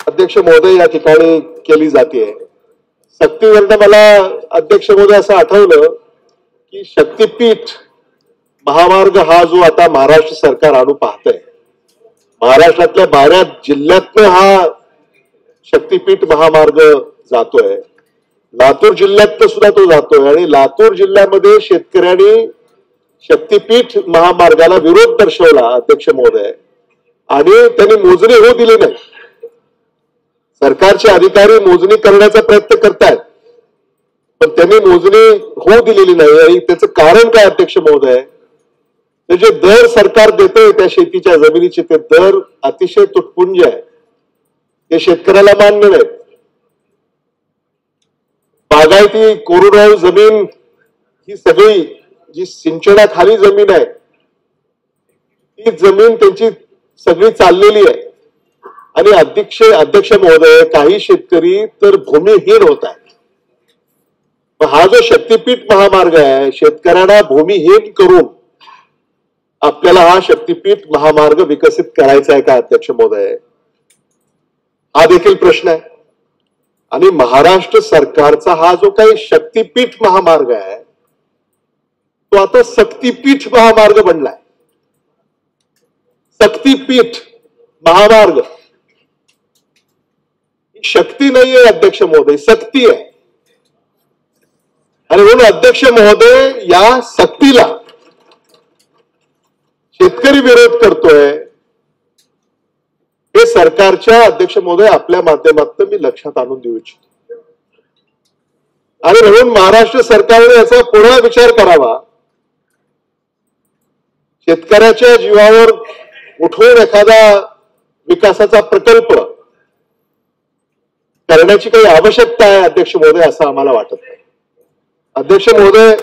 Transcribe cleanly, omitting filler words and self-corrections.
अध्यक्ष महोदय या ठिकाणी केली जाते. सक्तीवरनं मला अध्यक्ष महोदय असं आठवलं की शक्तीपीठ महामार्ग हा जो आता महाराष्ट्र सरकार आणू पाहतंय, महाराष्ट्रातल्या 12 जिल्ह्यातनं हा शक्तीपीठ महामार्ग जातोय. लातूर जिल्ह्यात सुद्धा तो जातोय आणि लातूर जिल्ह्यामध्ये शेतकऱ्यांनी शक्तीपीठ महामार्गाला विरोध दर्शवला अध्यक्ष महोदय, आणि त्यांनी मोजणी होऊ दिली नाही. सरकारचे अधिकारी मोजणी करण्याचा प्रयत्न करतायत, पण त्यांनी मोजणी होऊ दिलेली नाही. आणि त्याचं कारण काय अध्यक्ष महोदय? ते जे दर सरकार देतंय त्या शेतीच्या जमिनीचे, ते दर अतिशय तुटपुंज आहे, ते शेतकऱ्याला मान्य नाहीत. बागायती कोरडवाहू जमीन ही सगळी जी सिंचनाखाली जमीन आहे, ती जमीन त्यांची सगळी चाललेली आहे. आणि अध्यक्ष महोदय, काही शेतकरी तर भूमिहीन होत आहेत. हा जो शक्तीपीठ महामार्ग आहे, शेतकऱ्यांना भूमिहीन करून आपल्याला हा शक्तीपीठ महामार्ग विकसित करायचा आहे का अध्यक्ष महोदय? हा देखील प्रश्न आहे. आणि महाराष्ट्र सरकारचा हा जो काही शक्तीपीठ महामार्ग आहे, तो आता सक्तीपीठ महामार्ग बनलाय. सक्तीपीठ महामार्ग शक्ती नाहीये अध्यक्ष महोदय, सक्ती आहे. आणि म्हणून अध्यक्ष महोदय, या सक्तीला शेतकरी विरोध करतोय, हे सरकारच्या अध्यक्ष महोदय आपल्या माध्यमातून मी लक्षात आणून देऊ इच्छितो. आणि म्हणून महाराष्ट्र सरकारने याचा पुन्हा विचार करावा. शेतकऱ्याच्या जीवावर उठवून एखादा विकासाचा प्रकल्प करण्याची काही आवश्यकता आहे अध्यक्ष महोदय, असं आम्हाला वाटत नाही. अध्यक्ष महोदय,